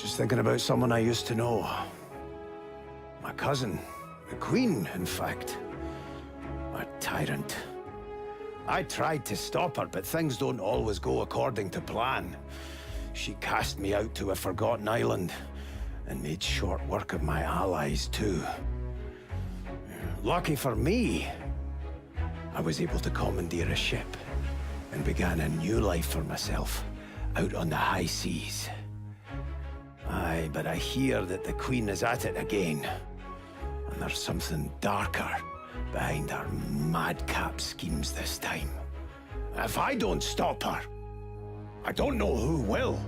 Just thinking about someone I used to know. My cousin. The Queen, in fact. A tyrant. I tried to stop her, but things don't always go according to plan. She cast me out to a forgotten island, and made short work of my allies, too. Lucky for me, I was able to commandeer a ship, and began a new life for myself, out on the high seas. Aye, but I hear that the Queen is at it again. And there's something darker behind her madcap schemes this time. If I don't stop her, I don't know who will.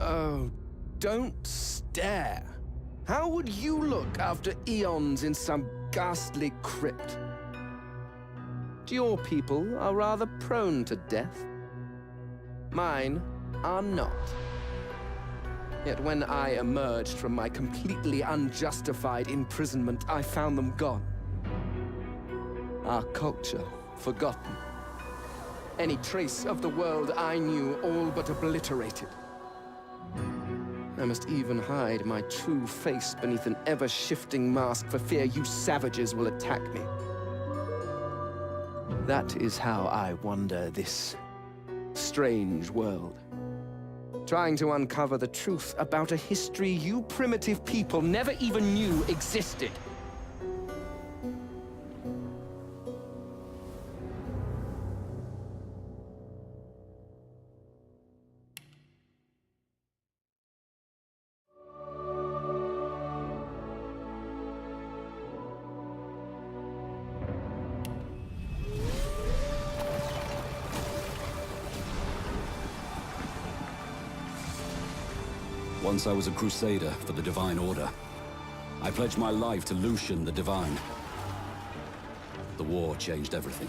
Oh, don't stare. How would you look after eons in some ghastly crypt? Your people are rather prone to death. Mine are not. Yet when I emerged from my completely unjustified imprisonment, I found them gone. Our culture forgotten. Any trace of the world I knew all but obliterated. I must even hide my true face beneath an ever-shifting mask for fear you savages will attack me. That is how I wander this strange world. Trying to uncover the truth about a history you primitive people never even knew existed. Once I was a crusader for the Divine Order. I pledged my life to Lucian the Divine. The war changed everything.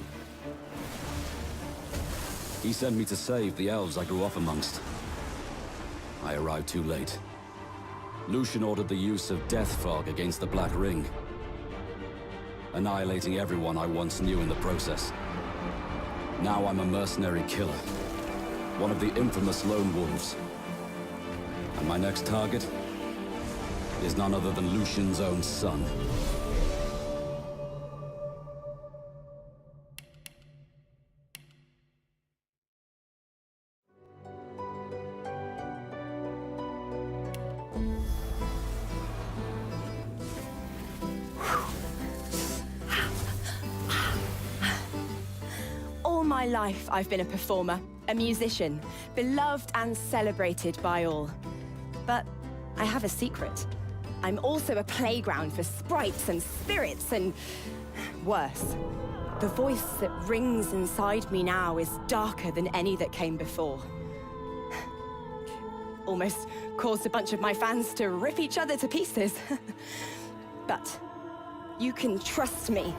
He sent me to save the elves I grew up amongst. I arrived too late. Lucian ordered the use of death fog against the Black Ring, annihilating everyone I once knew in the process. Now I'm a mercenary killer, one of the infamous Lone Wolves. And my next target is none other than Lucian's own son. All my life, I've been a performer, a musician, beloved and celebrated by all. But I have a secret. I'm also a playground for sprites and spirits and worse. The voice that rings inside me now is darker than any that came before. Almost caused a bunch of my fans to rip each other to pieces. But you can trust me.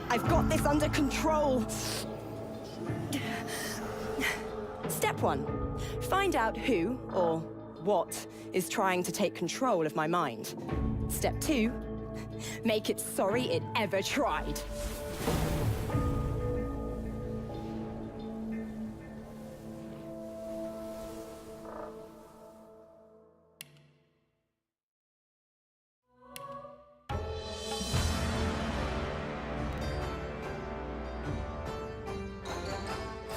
I've got this under control. Step 1, find out who or what is trying to take control of my mind. Step 2, make it sorry it ever tried.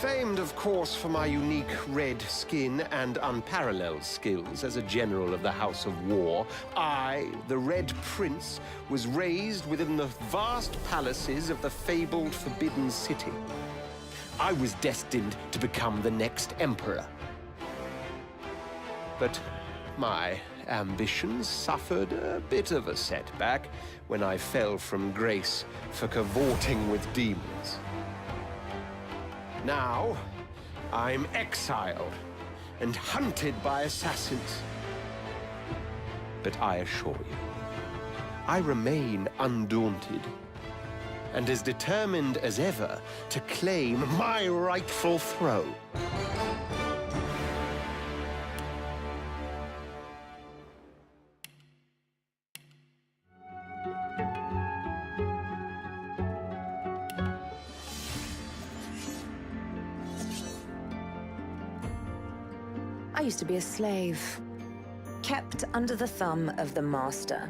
Famed, of course, for my unique red skin and unparalleled skills as a general of the House of War, I, the Red Prince, was raised within the vast palaces of the fabled Forbidden City. I was destined to become the next emperor. But my ambitions suffered a bit of a setback when I fell from grace for cavorting with demons. Now, I'm exiled and hunted by assassins. But I assure you, I remain undaunted and as determined as ever to claim my rightful throne. I used to be a slave, kept under the thumb of the master,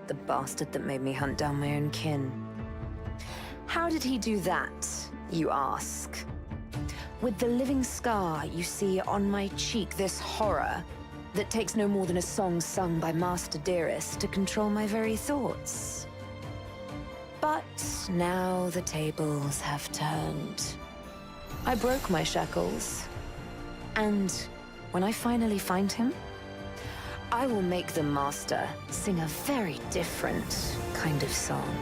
the bastard that made me hunt down my own kin. How did he do that, you ask? With the living scar you see on my cheek, this horror that takes no more than a song sung by Master Dearest to control my very thoughts. But now the tables have turned. I broke my shackles, and when I finally find him, I will make the Master sing a very different kind of song.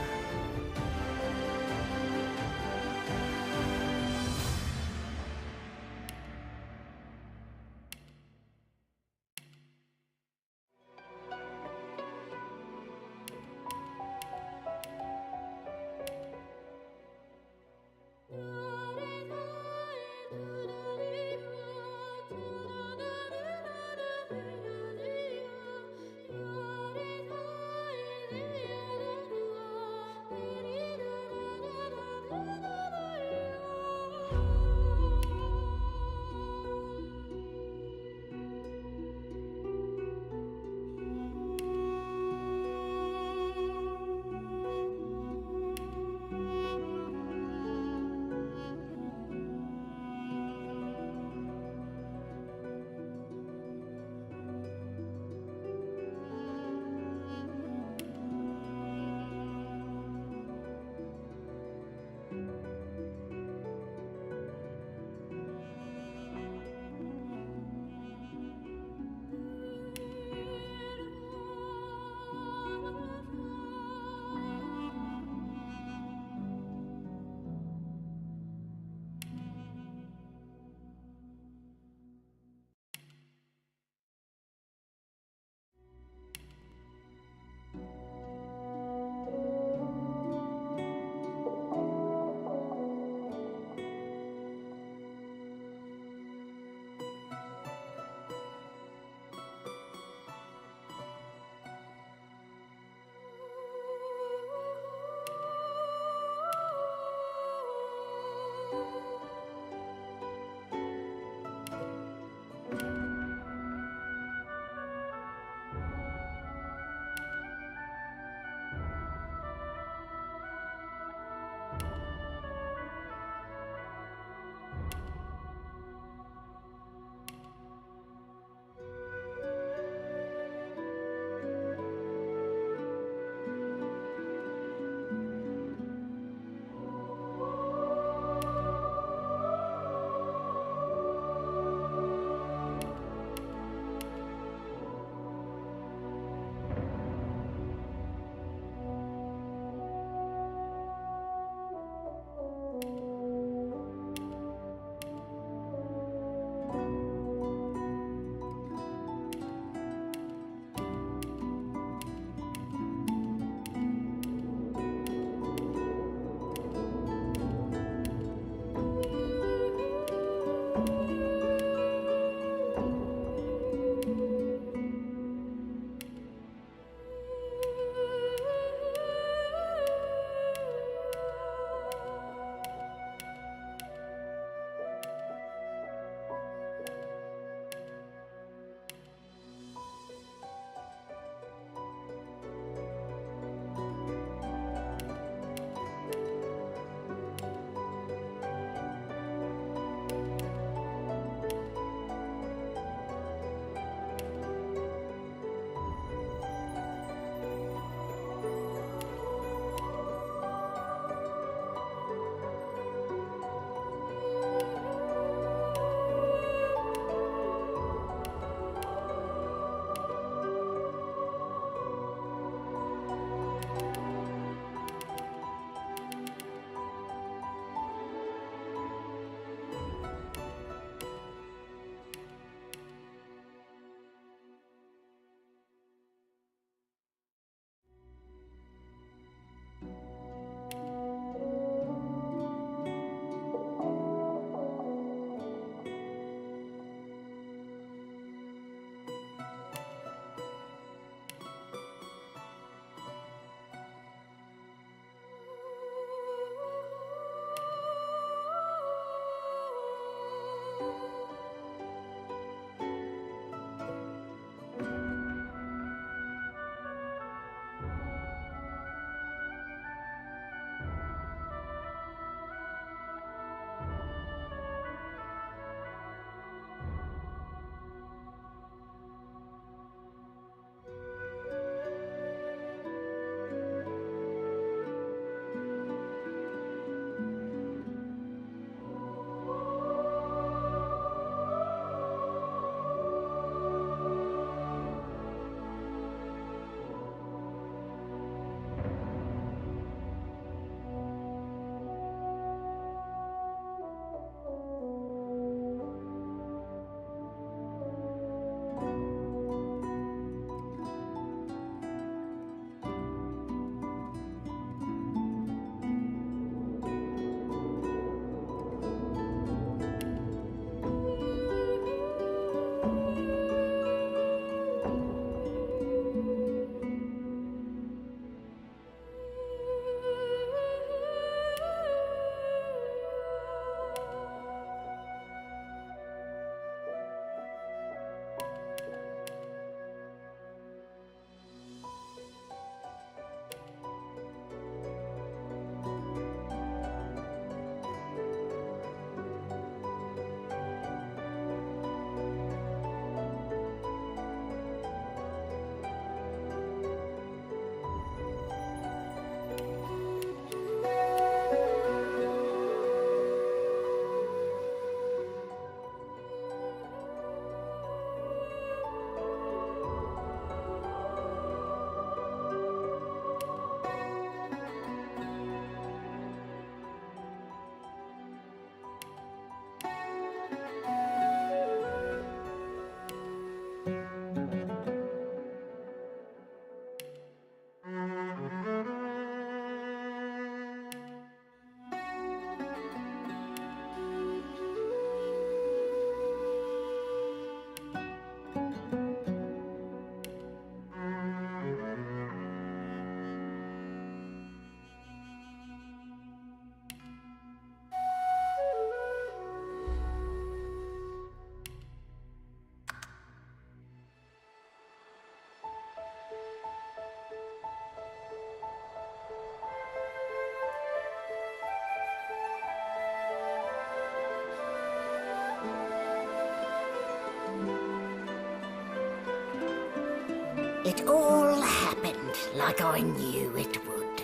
It all happened like I knew it would.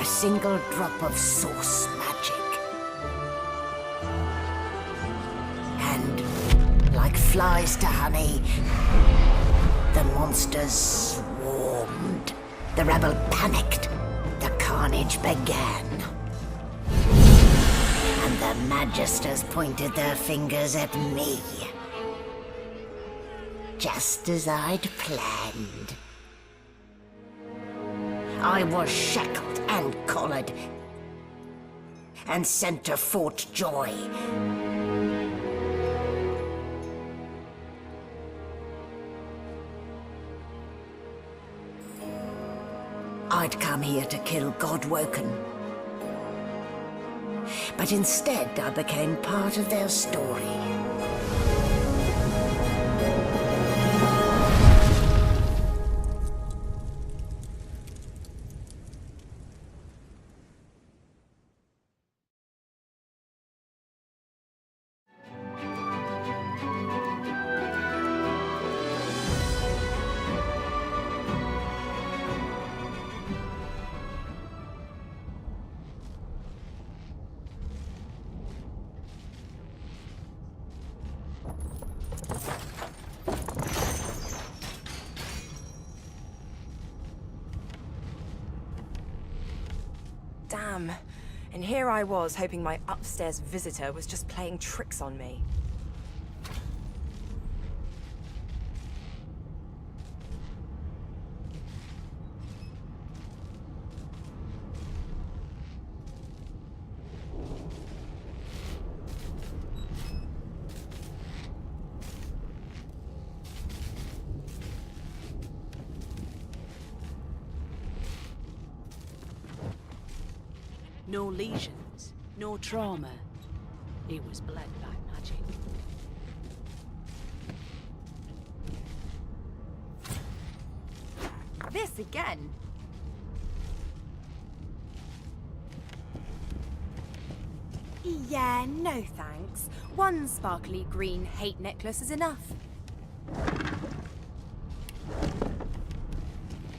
A single drop of source magic. And, like flies to honey, the monsters swarmed. The rebel panicked. The carnage began. And the Magisters pointed their fingers at me. Just as I'd planned. I was shackled and collared, and sent to Fort Joy. I'd come here to kill Godwoken. But instead, I became part of their story. Damn. And here I was, hoping my upstairs visitor was just playing tricks on me. No lesions, no trauma. He was bled by magic. This again? Yeah, no thanks. One sparkly green hate necklace is enough.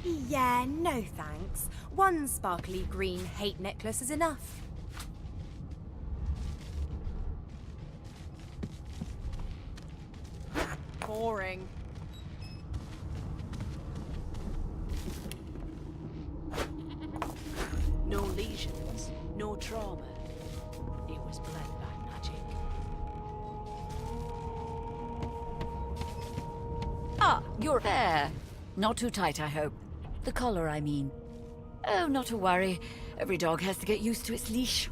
Yeah, no thanks. One sparkly green hate necklace is enough. Boring. No lesions, no trauma. He was bled by magic. Ah, you're there. Not too tight, I hope. The collar, I mean. Oh, not to worry. Every dog has to get used to its leash.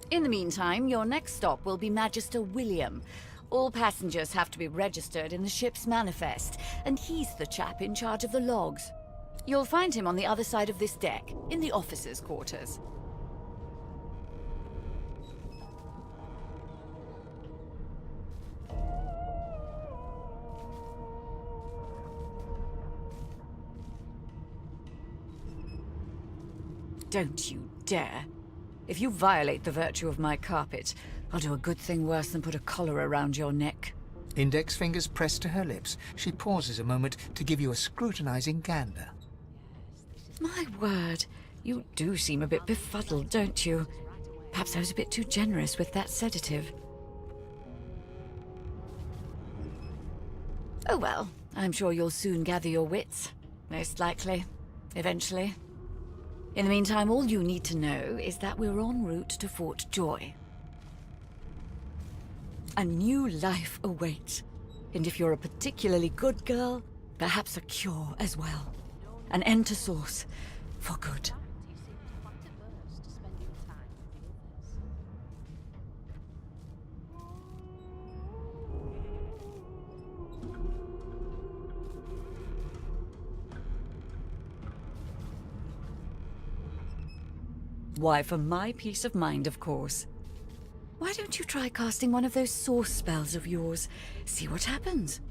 In the meantime, your next stop will be Magister William. All passengers have to be registered in the ship's manifest, and he's the chap in charge of the logs. You'll find him on the other side of this deck, in the officers' quarters. Don't you dare. If you violate the virtue of my carpet, I'll do a good thing worse than put a collar around your neck. Index fingers pressed to her lips, she pauses a moment to give you a scrutinizing gander. My word, you do seem a bit befuddled, don't you? Perhaps I was a bit too generous with that sedative. Oh well, I'm sure you'll soon gather your wits. Most likely. Eventually. In the meantime, all you need to know is that we're en route to Fort Joy. A new life awaits. And if you're a particularly good girl, perhaps a cure as well. An end to Source. For good. Why, for my peace of mind, of course. Why don't you try casting one of those source spells of yours? See what happens.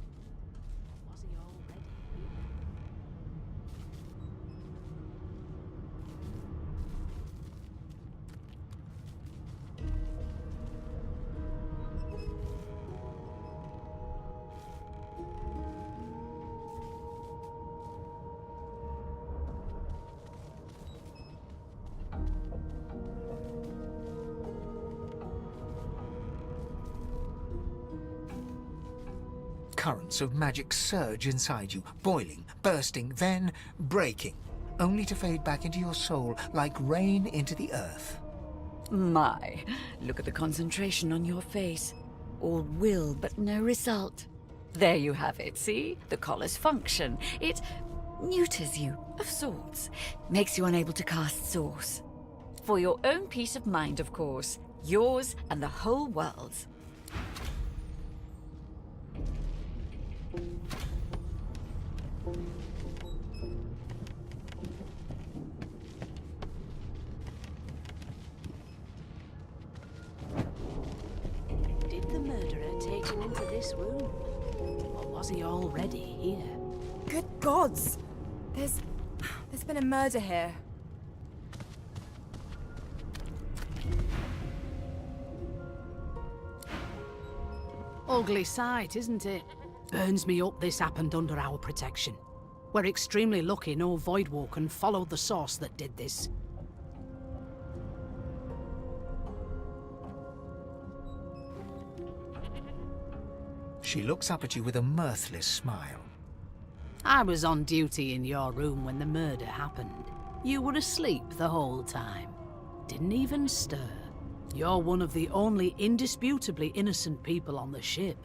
currents of magic surge inside you, boiling, bursting, then breaking, only to fade back into your soul like rain into the earth. My, look at the concentration on your face. All will, but no result. There you have it, see? The collar's function. It neuters you, of sorts. Makes you unable to cast Source. For your own peace of mind, of course. Yours and the whole world's. Did the murderer take him into this room? Or was he already here? Good gods! There's been a murder here. Ugly sight, isn't it? Burns me up this happened under our protection. We're extremely lucky no Voidwalker followed the source that did this. She looks up at you with a mirthless smile. I was on duty in your room when the murder happened. You were asleep the whole time. Didn't even stir. You're one of the only indisputably innocent people on the ship.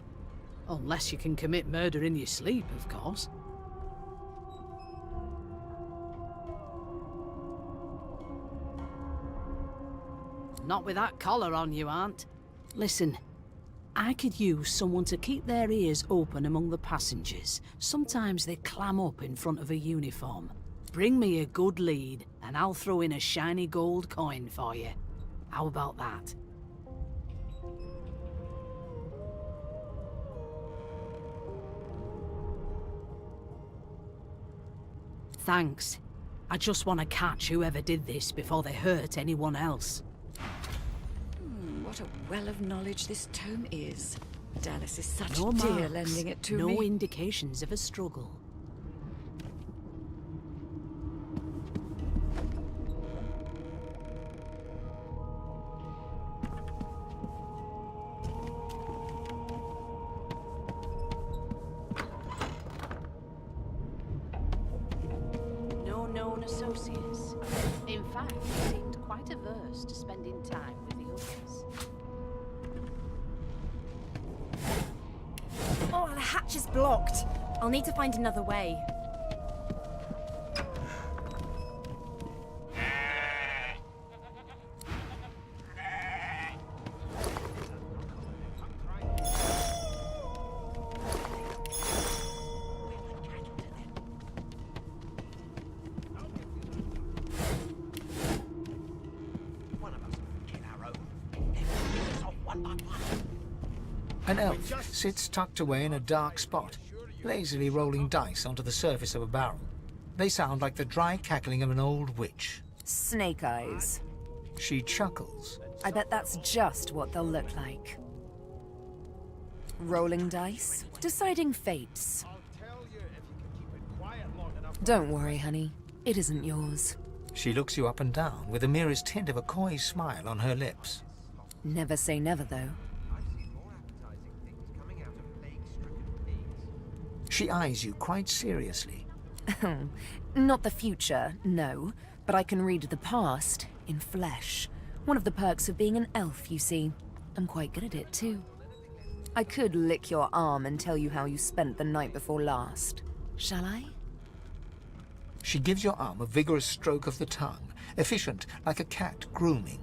Unless you can commit murder in your sleep, of course. Not with that collar on you, Aunt. Listen, I could use someone to keep their ears open among the passengers. Sometimes they clam up in front of a uniform. Bring me a good lead, and I'll throw in a shiny gold coin for you. How about that? Thanks. I just want to catch whoever did this before they hurt anyone else. What a well of knowledge this tome is. Dallas is such No a dear marks, lending it to no me. indications of a struggle. No known associates. In fact, he seemed quite averse to spending time with the others. Oh, the hatch is blocked. I'll need to find another way. An elf sits tucked away in a dark spot, lazily rolling dice onto the surface of a barrel. They sound like the dry cackling of an old witch. Snake eyes. She chuckles. I bet that's just what they'll look like. Rolling dice, deciding fates. Don't worry, honey. It isn't yours. She looks you up and down with the merest hint of a coy smile on her lips. Never say never, though. She eyes you quite seriously. Not the future, no. But I can read the past in flesh. One of the perks of being an elf, you see. I'm quite good at it, too. I could lick your arm and tell you how you spent the night before last. Shall I? She gives your arm a vigorous stroke of the tongue, efficient like a cat grooming.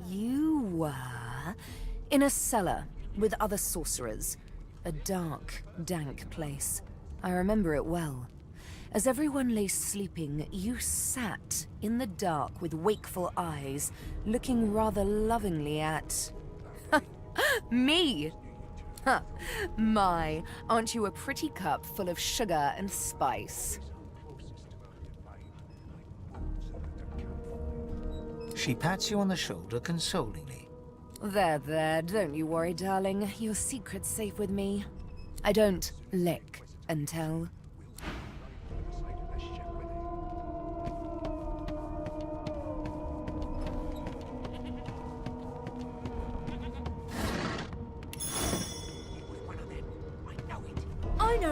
You were in a cellar with other sorcerers. A dark, dank place. I remember it well. As everyone lay sleeping, you sat in the dark with wakeful eyes, looking rather lovingly at... me! Huh. My, aren't you a pretty cup full of sugar and spice? She pats you on the shoulder consolingly. There, don't you worry, darling. Your secret's safe with me. I don't lick and tell.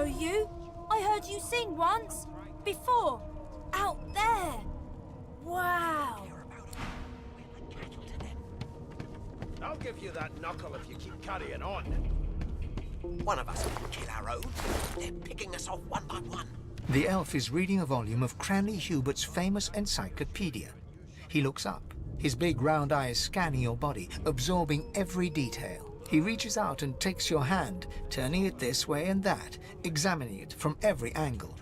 you? I heard you sing once. Before. Out there. Wow. I'll give you that knuckle if you keep carrying on. One of us can kill our own. They're picking us off one by one. The elf is reading a volume of Cranley Hubert's famous encyclopedia. He looks up, his big round eyes scanning your body, absorbing every detail. He reaches out and takes your hand, turning it this way and that, examining it from every angle.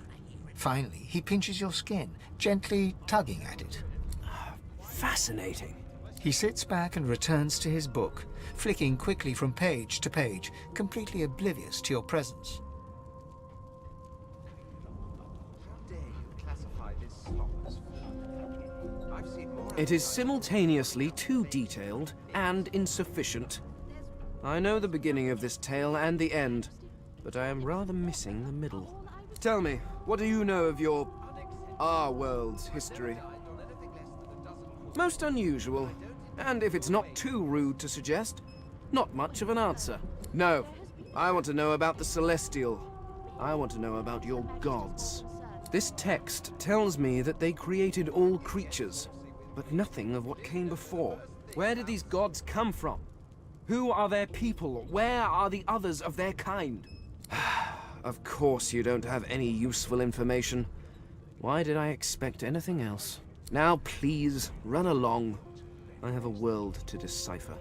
Finally, he pinches your skin, gently tugging at it. Fascinating. He sits back and returns to his book, flicking quickly from page to page, completely oblivious to your presence. It is simultaneously too detailed and insufficient. I know the beginning of this tale and the end, but I am rather missing the middle. Tell me, what do you know of our world's history? Most unusual, and if it's not too rude to suggest, not much of an answer. No, I want to know about the Celestial. I want to know about your gods. This text tells me that they created all creatures, but nothing of what came before. Where did these gods come from? Who are their people? Where are the others of their kind? Of course you don't have any useful information. Why did I expect anything else? Now please, run along. I have a world to decipher.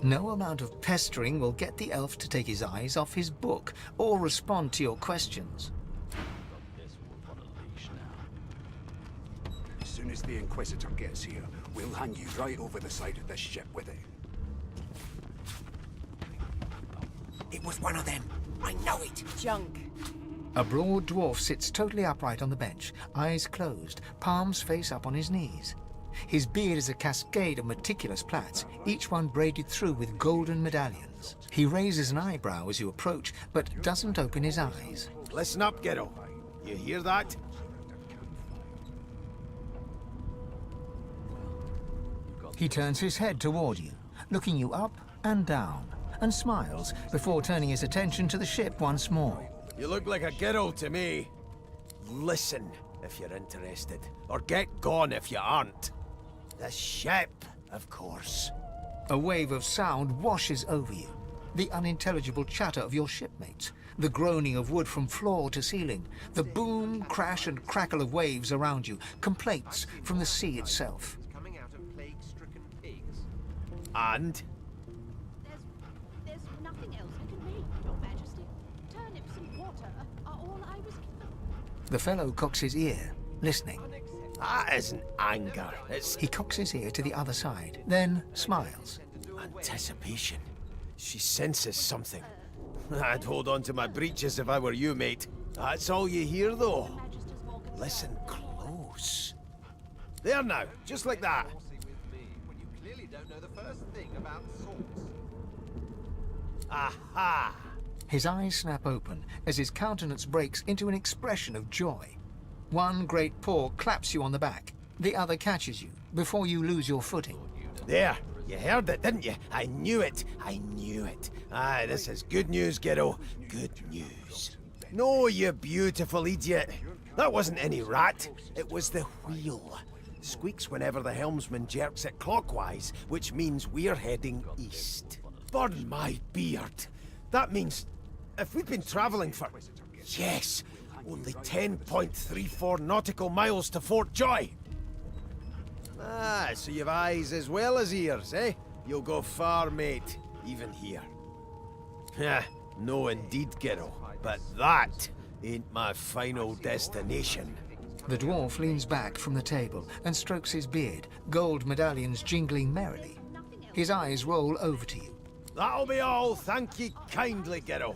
No amount of pestering will get the elf to take his eyes off his book or respond to your questions. As soon as the Inquisitor gets here, we'll hang you right over the side of this ship with it. It was one of them. I know it. Junk. A broad dwarf sits totally upright on the bench, eyes closed, palms face up on his knees. His beard is a cascade of meticulous plaits, each one braided through with golden medallions. He raises an eyebrow as you approach, but doesn't open his eyes. Listen up, Ghetto. You hear that? He turns his head toward you, looking you up and down, and smiles before turning his attention to the ship once more. You look like a Ghetto to me. Listen if you're interested, or get gone if you aren't. The ship, of course. A wave of sound washes over you. The unintelligible chatter of your shipmates, the groaning of wood from floor to ceiling, the boom, crash and crackle of waves around you, complaints from the sea itself. And? There's nothing else I can make, Your Majesty. Turnips and water are all I was given. The fellow cocks his ear, listening. That isn't anger, it's He cocks his ear to the other side, then smiles. anticipation. She senses something. I'd hold on to my breeches if I were you, mate. That's all you hear, though. Listen close. There now, just like that. Aha! His eyes snap open as his countenance breaks into an expression of joy. One great paw claps you on the back. The other catches you before you lose your footing. There, you heard it, didn't you? I knew it. I knew it. Aye, this is good news, Ghetto. Good news. No, you beautiful idiot. That wasn't any rat. It was the wheel. Squeaks whenever the helmsman jerks it clockwise, which means we're heading east. Burn my beard. That means if we've been traveling for, yes, only 10.34 nautical miles to Fort Joy. Ah, so you've eyes as well as ears, eh? You'll go far, mate, even here. Yeah, no indeed, Ghetto. But that ain't my final destination. The dwarf leans back from the table and strokes his beard, gold medallions jingling merrily. His eyes roll over to you. That'll be all, thank ye kindly, Ghetto.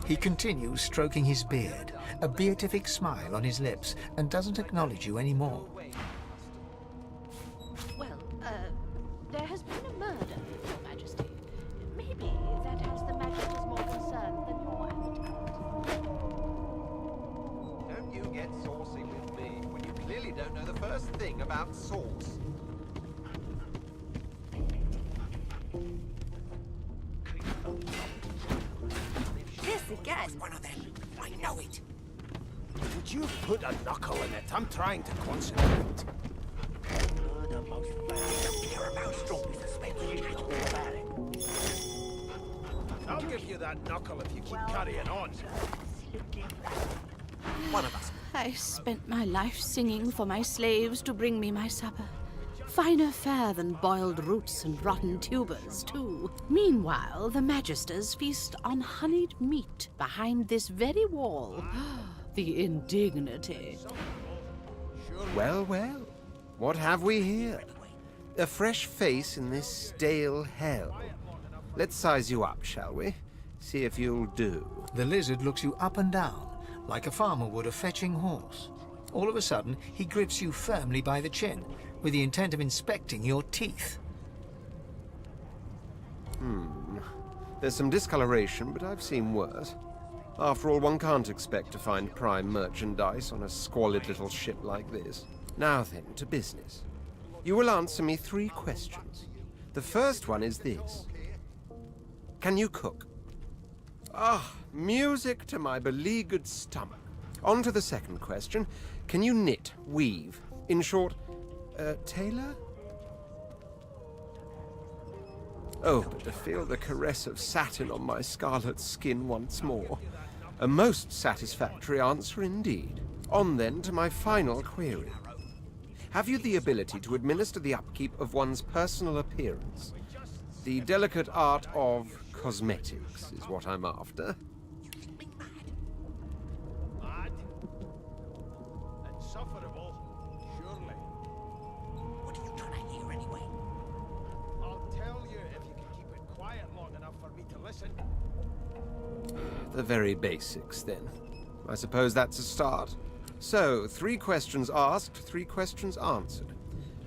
He continues stroking his beard, a beatific smile on his lips, and doesn't acknowledge you anymore. Well, there has been a murder, Your Majesty. Maybe that has the Majesty's more concerned than your appetite. Don't you get saucy with me when you clearly don't know the first thing about sauce. one of them. I know it. Would you put a knuckle in it? I'm trying to concentrate. The most paramount strongly suspects you know all about it. I'll give you that knuckle if you keep carrying on. One of us. I spent my life singing for my slaves to bring me my supper. Finer fare than boiled roots and rotten tubers, too. Meanwhile, the Magisters feast on honeyed meat behind this very wall. The indignity. Well, well. What have we here? A fresh face in this stale hell. Let's size you up, shall we? See if you'll do. The lizard looks you up and down, like a farmer would a fetching horse. All of a sudden, he grips you firmly by the chin, with the intent of inspecting your teeth. There's some discoloration, but I've seen worse. After all, one can't expect to find prime merchandise on a squalid little ship like this. Now then, to business. You will answer me 3 questions. The first one is this. Can you cook? Ah, music to my beleaguered stomach. On to the second question. Can you knit, weave? In short, tailor? Oh, but to feel the caress of satin on my scarlet skin once more. A most satisfactory answer indeed. On then to my final query. Have you the ability to administer the upkeep of one's personal appearance? The delicate art of cosmetics is what I'm after. Mad? Insufferable, surely. What are you trying to hear anyway? I'll tell you if you can keep it quiet long enough for me to listen. The very basics, then. I suppose that's a start. So, 3 questions asked, 3 questions answered.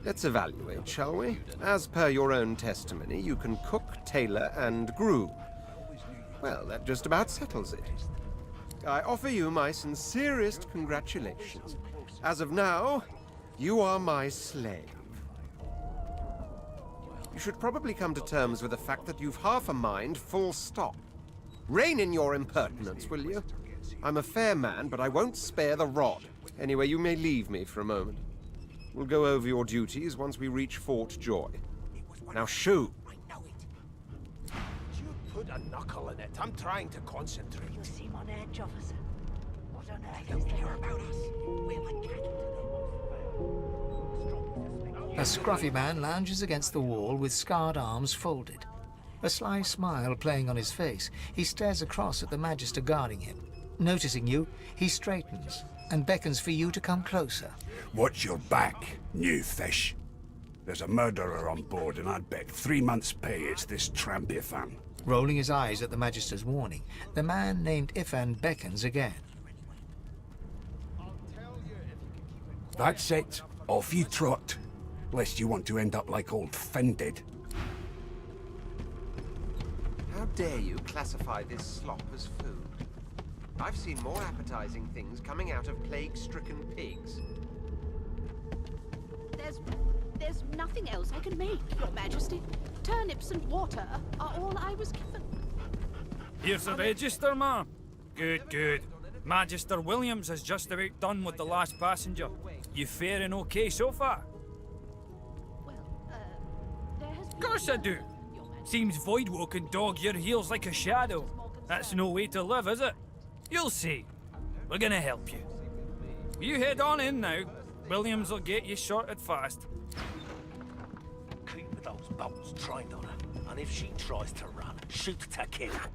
Let's evaluate, shall we? As per your own testimony, you can cook, tailor, and groom. Well, that just about settles it. I offer you my sincerest congratulations. As of now, you are my slave. You should probably come to terms with the fact that you've half a mind, full stop. Rein in your impertinence, will you? I'm a fair man, but I won't spare the rod. Anyway, you may leave me for a moment. We'll go over your duties once we reach Fort Joy. Now shoo! I know it. Would you put a knuckle in it? I'm trying to concentrate. You seem on edge, officer. What on earth They don't care about us. We're like cattle. A scruffy man lounges against the wall with scarred arms folded. A sly smile playing on his face, he stares across at the Magister guarding him. Noticing you, he straightens and beckons for you to come closer. Watch your back, new fish. There's a murderer on board, and I'd bet 3 months' pay it's this tramp Ifan. Rolling his eyes at the Magister's warning, the man named Ifan beckons again. That's it. Off you trot. Lest you want to end up like old Fended. How dare you classify this slop as food? I've seen more appetizing things coming out of plague-stricken pigs. There's nothing else I can make, Your Majesty. Turnips and water are all I was given. Here's the register, ma'am. Good, good. Magister Williams is just about done with the last passenger. You faring okay so far? Well, there has been... Of course I do. Seems Voidwoe can dog your heels like a shadow. That's no way to live, is it? You'll see. We're gonna help you. You head on in now. Williams will get you sorted fast. Keep those bolts trained on her, and if she tries to run, shoot to kill her.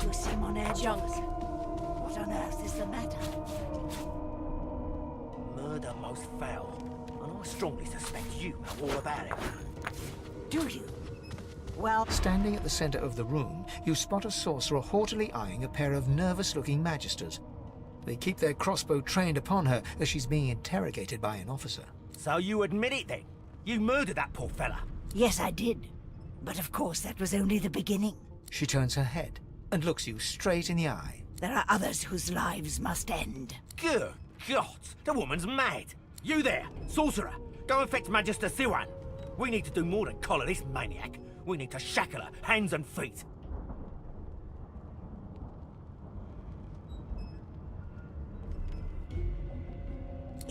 You seem on edge, officer. What on earth is the matter? Murder most foul, and I strongly suspect you know all about it. Do you? Well... Standing at the center of the room, you spot a sorcerer haughtily eyeing a pair of nervous-looking Magisters. They keep their crossbow trained upon her as she's being interrogated by an officer. So you admit it then? You murdered that poor fella? Yes, I did. But of course, that was only the beginning. She turns her head and looks you straight in the eye. There are others whose lives must end. Good God, the woman's mad. You there, sorcerer, go and fetch Magister Siwan. We need to do more than collar this maniac. We need to shackle her, hands and feet.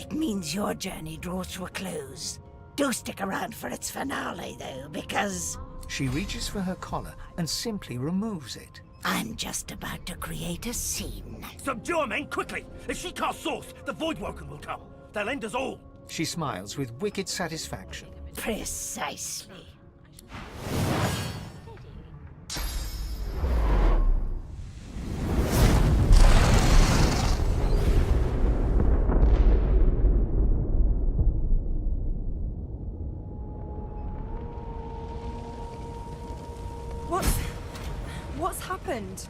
It means your journey draws to a close. Do stick around for its finale, though, because She reaches for her collar and simply removes it. I'm just about to create a scene. Subdue her, men, quickly! If she casts Source, the Voidwoken will come. They'll end us all. She smiles with wicked satisfaction. Precisely. What's happened?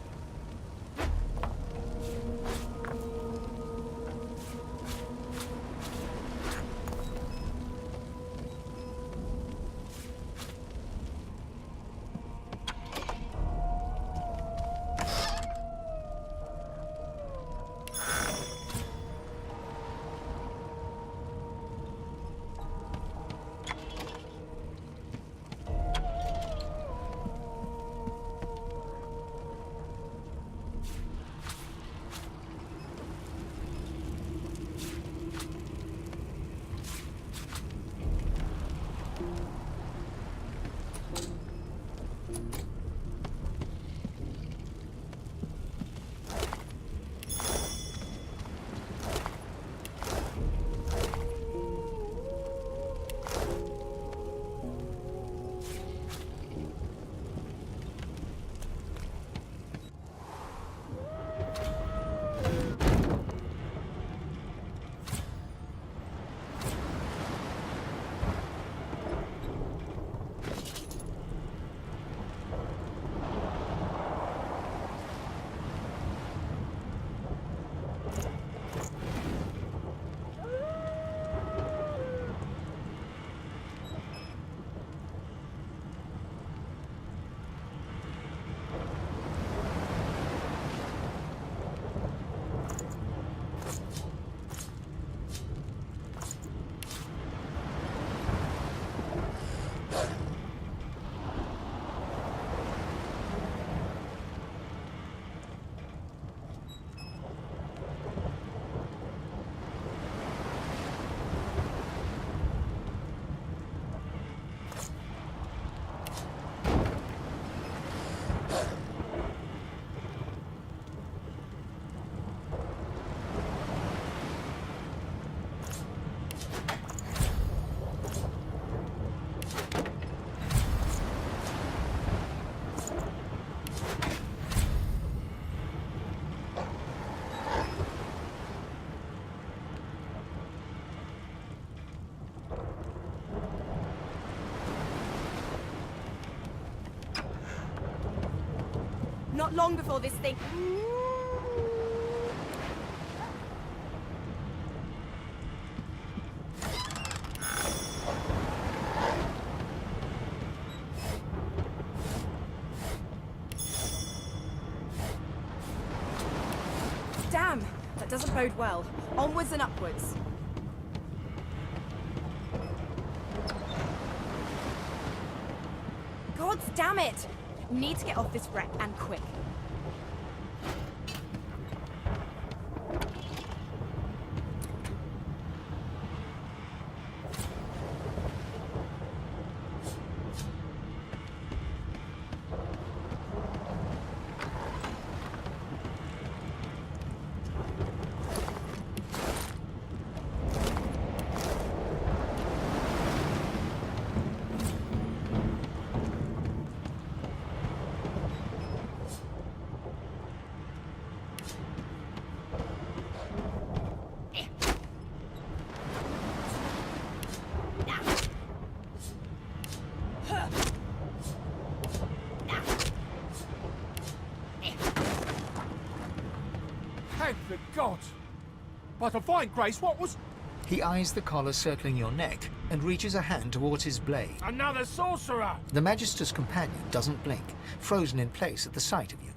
Not long before this thing... Damn! That doesn't bode well. Onwards and upwards. God damn it! Need to get off this wreck, and quick. Thank the gods! But a fine grace, what was... He eyes the collar circling your neck and reaches a hand towards his blade. Another sorcerer! The Magister's companion doesn't blink, frozen in place at the sight of you.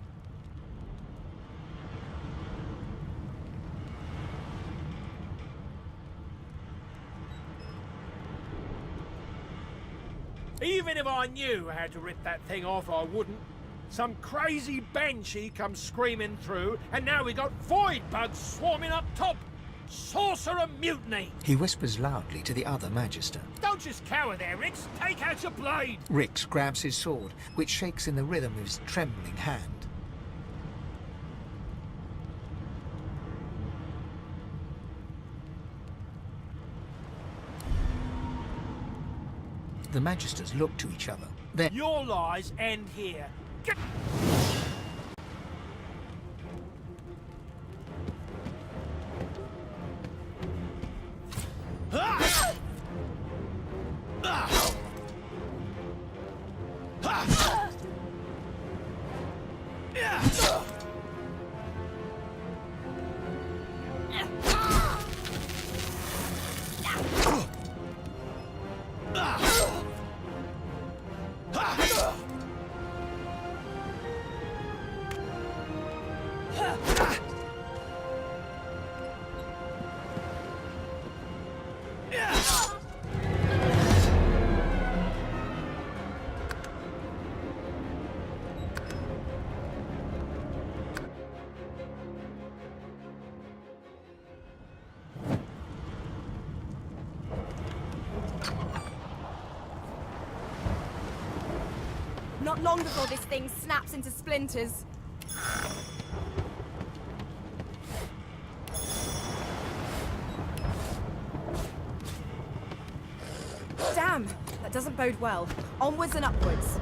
Even if I knew how to rip that thing off, I wouldn't. Some crazy banshee comes screaming through, and now we got void bugs swarming up top. Sorcerer mutiny! He whispers loudly to the other Magister. Don't just cower there, Rix. Take out your blade. Rix grabs his sword, which shakes in the rhythm of his trembling hand. The Magisters look to each other. Then Your lies end here. Get... Not long before this thing snaps into splinters. Damn, that doesn't bode well. Onwards and upwards.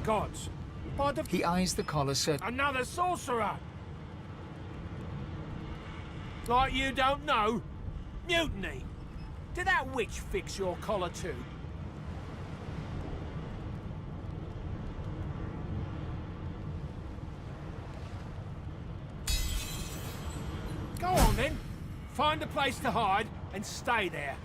Gods. By the... he eyes the collar Another sorcerer! Like you don't know? Mutiny! Did that witch fix your collar too? Go on then. Find a place to hide and stay there.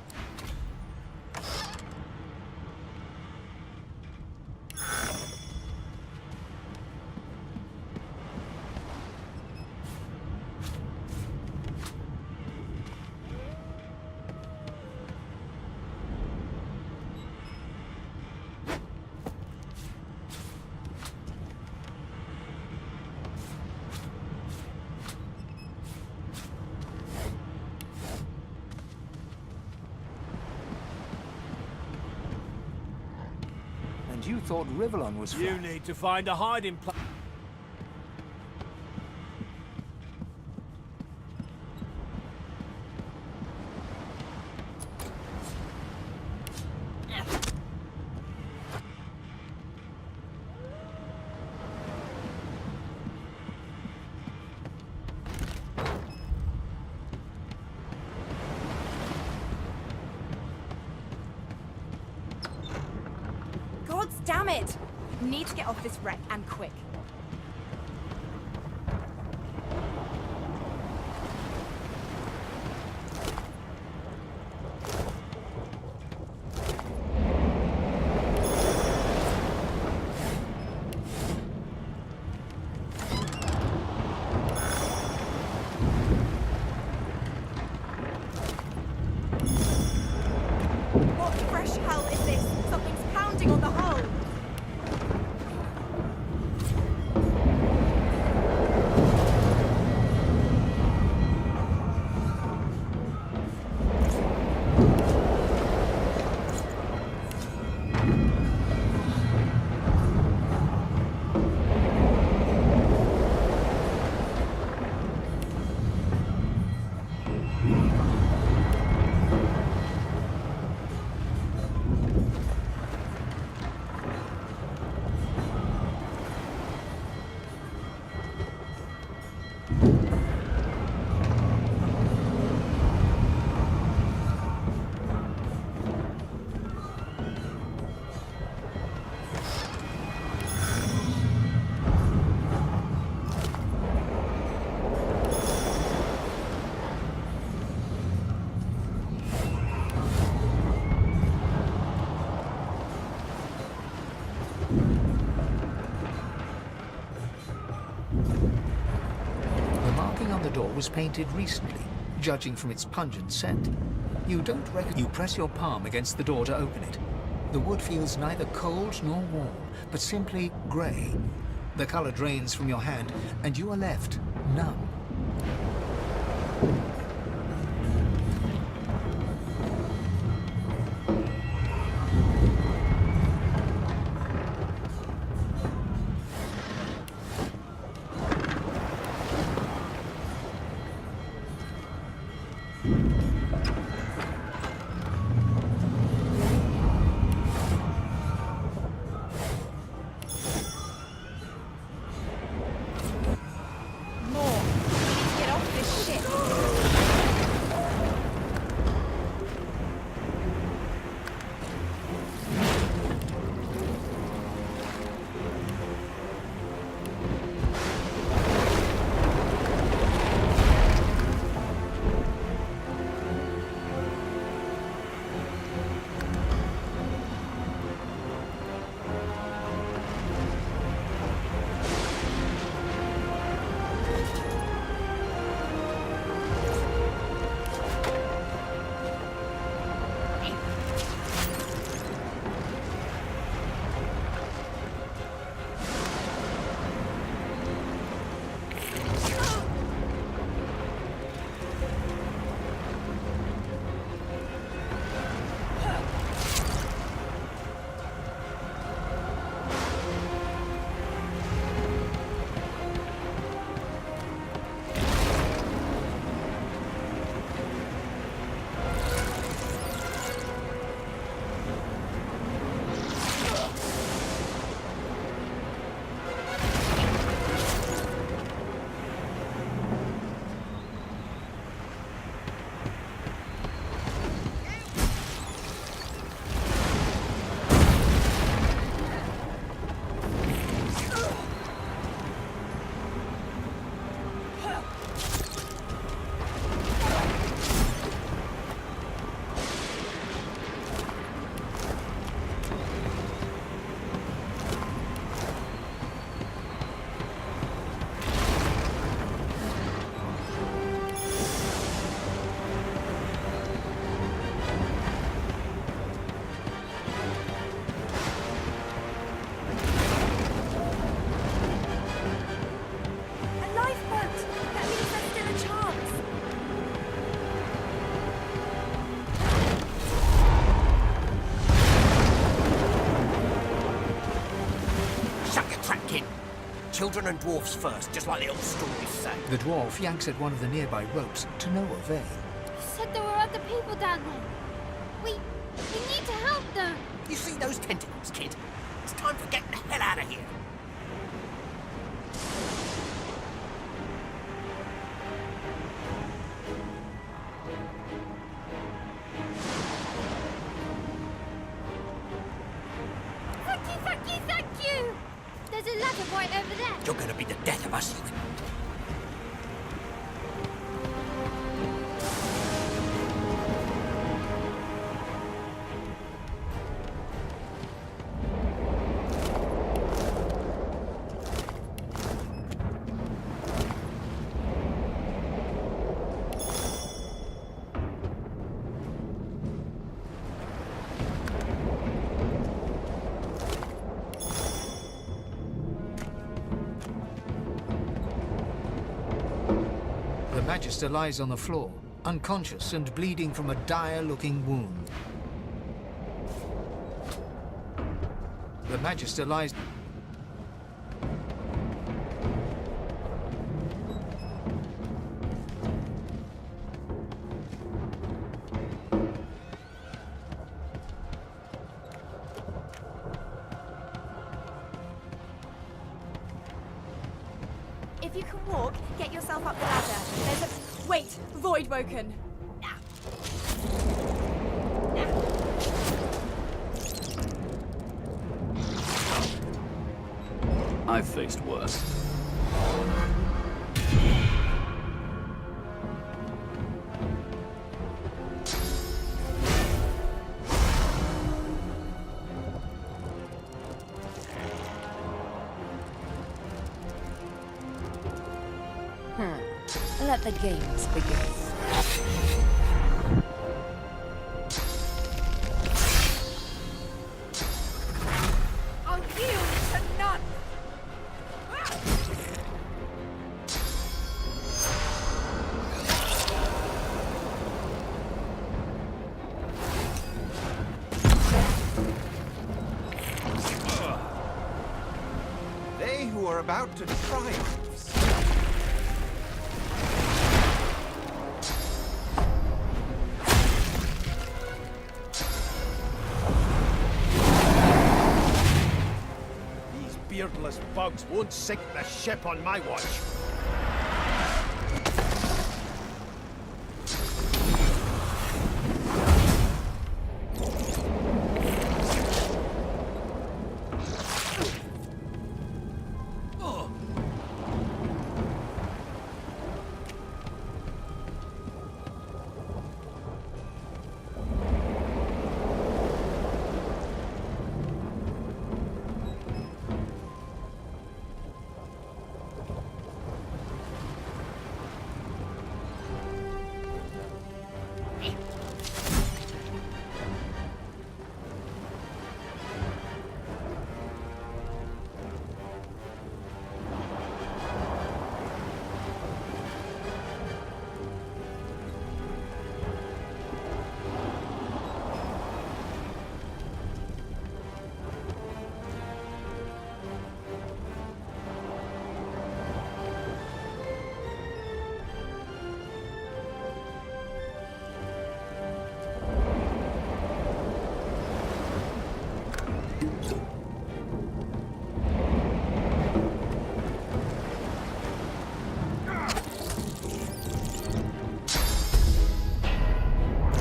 You thought Rivellon was You need to find a hiding place. Damn it! Need to get off this wreck, and quick. What fresh hell is this? Something's pounding on the hull! was painted recently, judging from its pungent scent. You don't reckon. You press your palm against the door to open it. The wood feels neither cold nor warm, but simply grey. The color drains from your hand, and you are left numb. Children and dwarfs first, just like the old stories say. The dwarf yanks at one of the nearby ropes to no avail. You said there were other people down there. We need to help them. You see those tentacles, kid? It's time for getting the hell out of here. Thank you! There's a ladder right over there. You're gonna be the death of us, you. The Magister lies on the floor, unconscious and bleeding from a dire-looking wound. The Magister lies... If you can walk, get yourself up the ladder. There's a... Wait! Voidwoken! I've faced worse. let the games begin. I'll yield to none! They who are about to triumph. These beardless bugs won't sink the ship on my watch.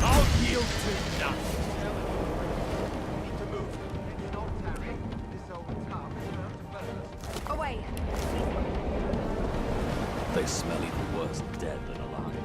I'll yield to none. Away! They smell even worse dead than alive.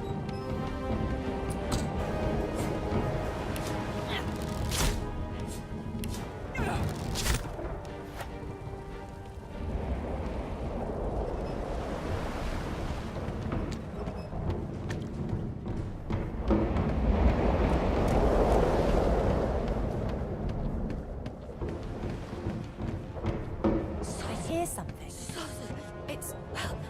I hear something.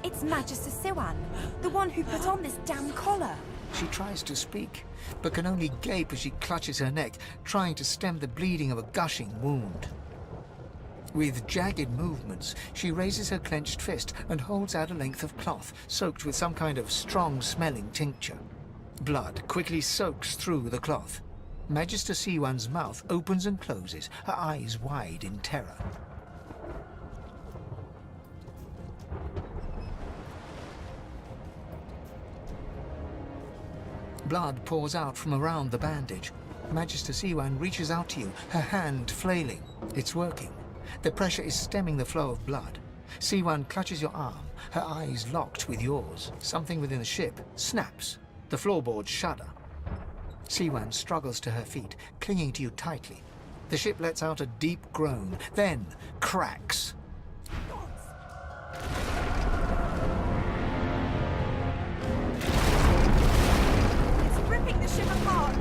It's Magister Siwan, the one who put on this damn collar. She tries to speak, but can only gape as she clutches her neck, trying to stem the bleeding of a gushing wound. With jagged movements, she raises her clenched fist and holds out a length of cloth soaked with some kind of strong-smelling tincture. Blood quickly soaks through the cloth. Magister Siwan's mouth opens and closes, her eyes wide in terror. Blood pours out from around the bandage. Magister Siwan reaches out to you, her hand flailing. It's working. The pressure is stemming the flow of blood. Siwan clutches your arm, her eyes locked with yours. Something within the ship snaps. The floorboards shudder. Siwan struggles to her feet, clinging to you tightly. The ship lets out a deep groan, then cracks. It's ripping the ship apart.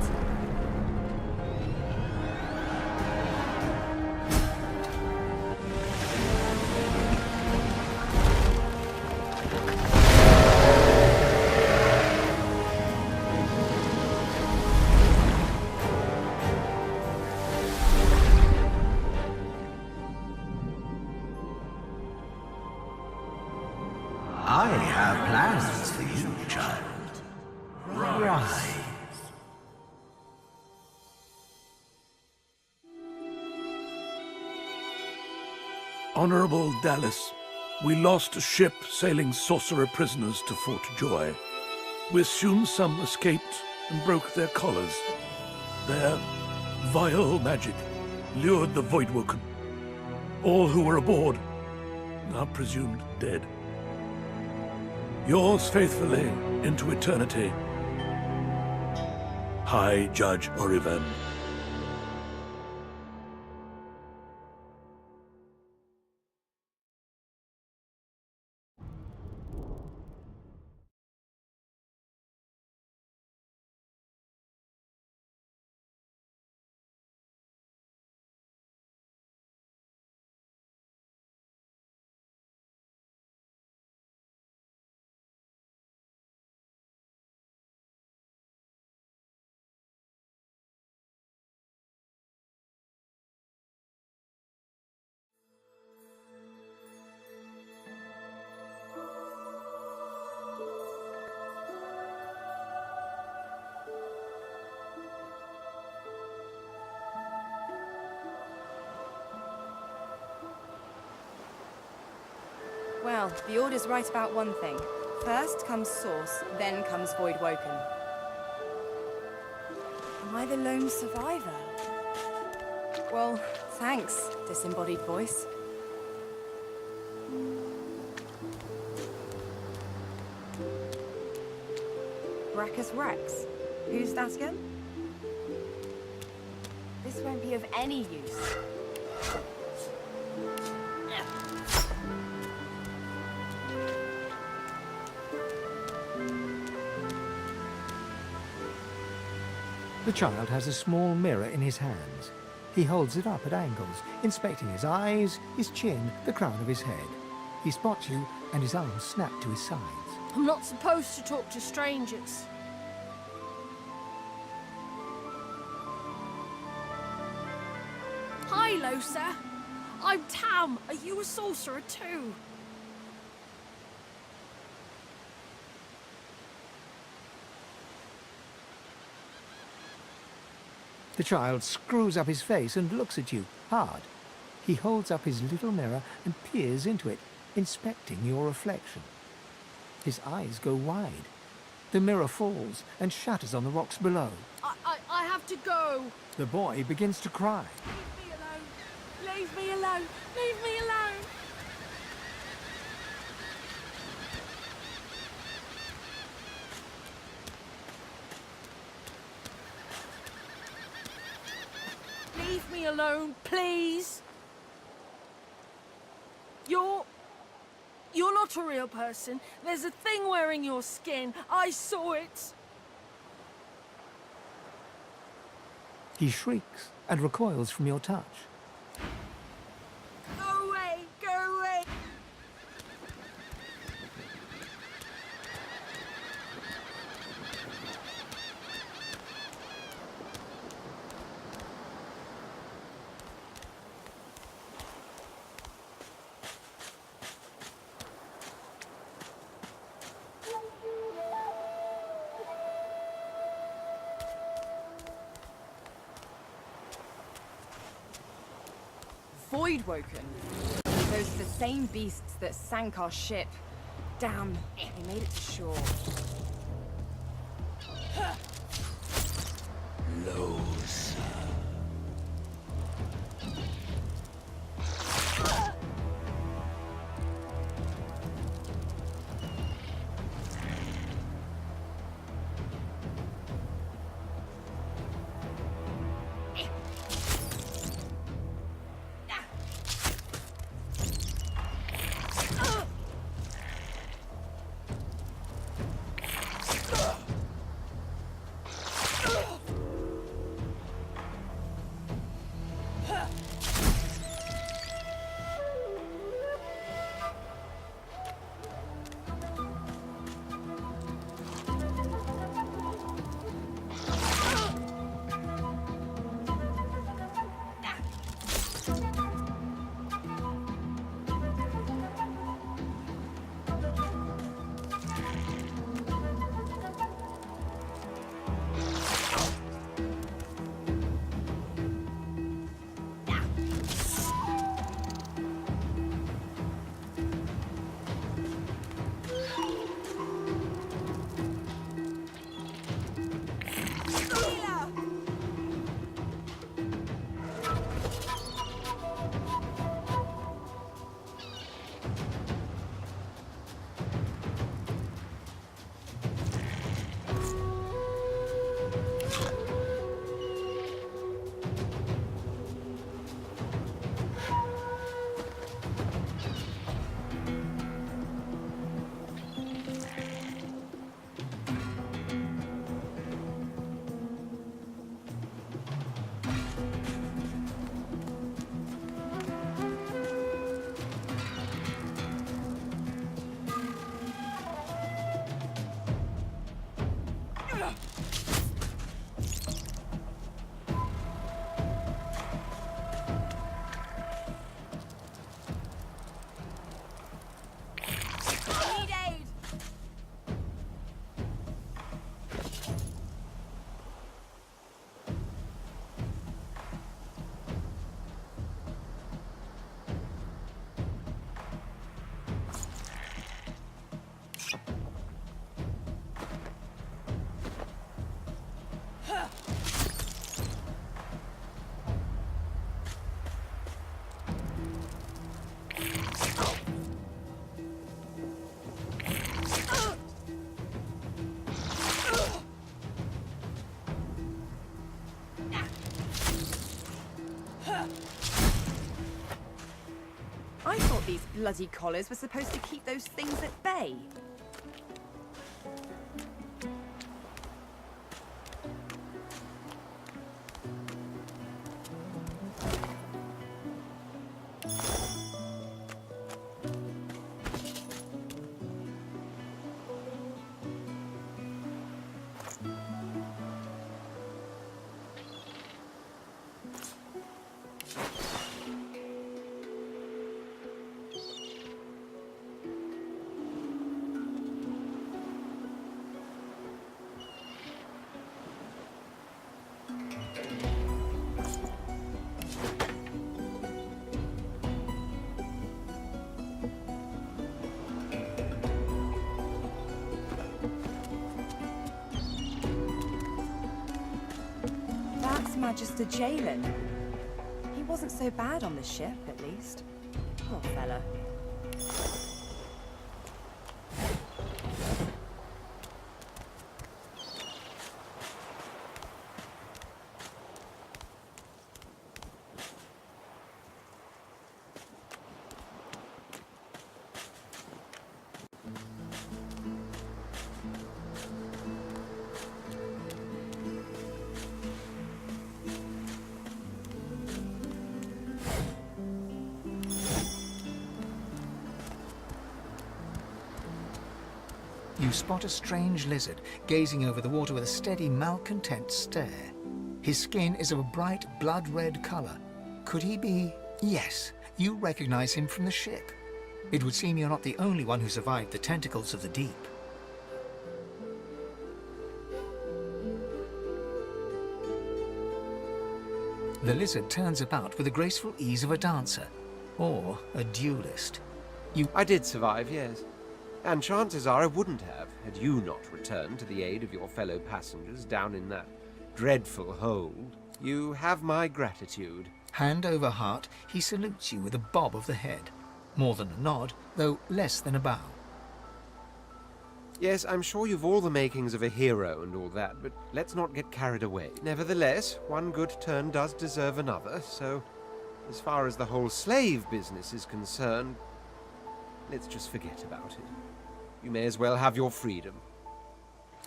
I have plans for you, child. Rise. Honorable Dallas, we lost a ship sailing sorcerer prisoners to Fort Joy. We assume some escaped and broke their collars. Their vile magic lured the Voidwoken. All who were aboard are presumed dead. Yours faithfully into eternity, High Judge Orivan. Well, the Order's right about one thing. First comes Source, then comes Void Woken. Am I the lone survivor? Well, thanks, disembodied voice. Brachus Rex? Who's that again? This won't be of any use. The child has a small mirror in his hands. He holds it up at angles, inspecting his eyes, his chin, the crown of his head. He spots you, and his arms snap to his sides. I'm not supposed to talk to strangers. Hi, Losa. I'm Tam. Are you a sorcerer too? The child screws up his face and looks at you, hard. He holds up his little mirror and peers into it, inspecting your reflection. His eyes go wide. The mirror falls and shatters on the rocks below. I have to go. The boy begins to cry. Leave me alone. Leave me alone. Leave me alone. Leave me alone, please. You're not a real person. There's a thing wearing your skin. I saw it. He shrieks and recoils from your touch. Go away, go away. Void Woken. Those are the same beasts that sank our ship. Damn, they made it to shore. Lows. these bloody collars were supposed to keep those things at bay. That's Magister Jalen. He wasn't so bad on the ship, at least. Poor fella. You spot a strange lizard gazing over the water with a steady, malcontent stare. His skin is of a bright, blood-red color. Could he be... Yes, you recognize him from the ship. It would seem you're not the only one who survived the tentacles of the deep. The lizard turns about with the graceful ease of a dancer, or a duelist. I did survive, yes. And chances are I wouldn't have, had you not returned to the aid of your fellow passengers down in that dreadful hold. You have my gratitude. Hand over heart, he salutes you with a bob of the head. More than a nod, though less than a bow. Yes, I'm sure you've all the makings of a hero and all that, but let's not get carried away. Nevertheless, one good turn does deserve another, so as far as the whole slave business is concerned, let's just forget about it. You may as well have your freedom.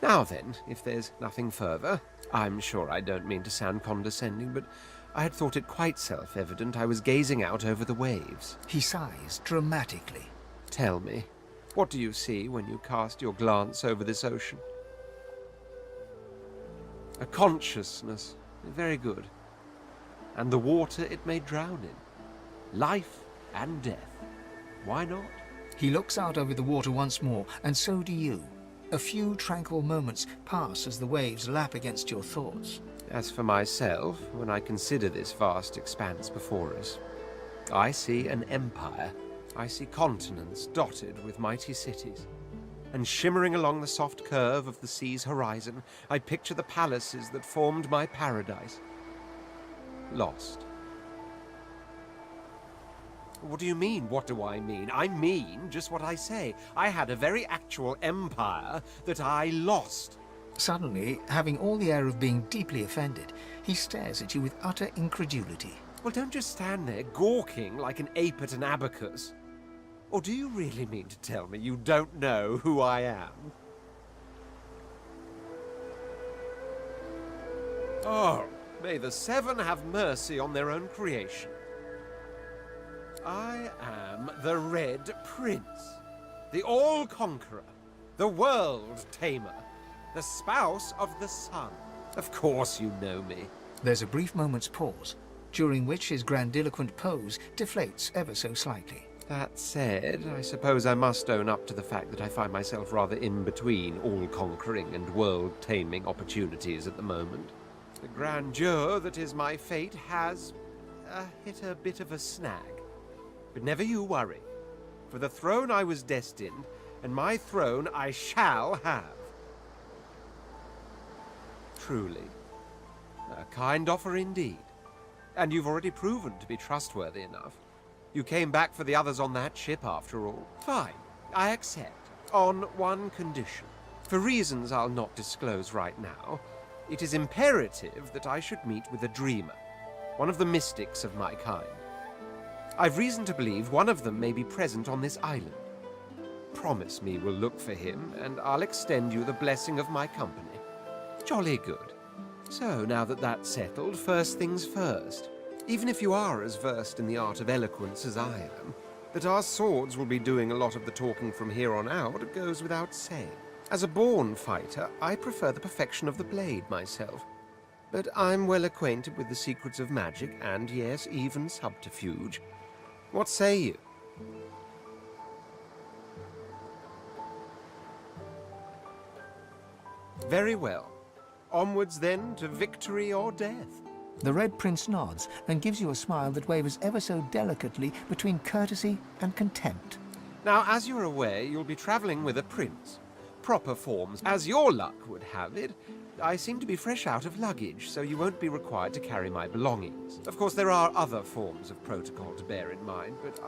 Now then, if there's nothing further, I'm sure I don't mean to sound condescending, but I had thought it quite self-evident I was gazing out over the waves. He sighs dramatically. Tell me, what do you see when you cast your glance over this ocean? A consciousness. Very good. And the water it may drown in. Life and death. Why not? He looks out over the water once more, and so do you. A few tranquil moments pass as the waves lap against your thoughts. As for myself, when I consider this vast expanse before us, I see an empire. I see continents dotted with mighty cities. And shimmering along the soft curve of the sea's horizon, I picture the palaces that formed my paradise. Lost. What do you mean, what do I mean? I mean just what I say. I had a very actual empire that I lost. Suddenly, having all the air of being deeply offended, he stares at you with utter incredulity. Well, don't just stand there gawking like an ape at an abacus. Or do you really mean to tell me you don't know who I am? Oh, may the Seven have mercy on their own creation. I am the Red Prince, the All-Conqueror, the World-Tamer, the spouse of the sun. Of course you know me. There's a brief moment's pause, during which his grandiloquent pose deflates ever so slightly. That said, I suppose I must own up to the fact that I find myself rather in between all-conquering and world-taming opportunities at the moment. The grandeur that is my fate has hit a bit of a snag. But never you worry. For the throne I was destined, and my throne I shall have. Truly. A kind offer indeed. And you've already proven to be trustworthy enough. You came back for the others on that ship, after all. Fine. I accept. On one condition. For reasons I'll not disclose right now, it is imperative that I should meet with a dreamer. One of the mystics of my kind. I've reason to believe one of them may be present on this island. Promise me we'll look for him, and I'll extend you the blessing of my company. Jolly good. So, now that that's settled, first things first. Even if you are as versed in the art of eloquence as I am, that our swords will be doing a lot of the talking from here on out goes without saying. As a born fighter, I prefer the perfection of the blade myself. But I'm well acquainted with the secrets of magic and, yes, even subterfuge. What say you? Very well. Onwards, then, to victory or death. The Red Prince nods and gives you a smile that wavers ever so delicately between courtesy and contempt. Now, as you're aware, you'll be traveling with a prince. Proper forms. As your luck would have it, I seem to be fresh out of luggage, so you won't be required to carry my belongings. Of course, there are other forms of protocol to bear in mind, but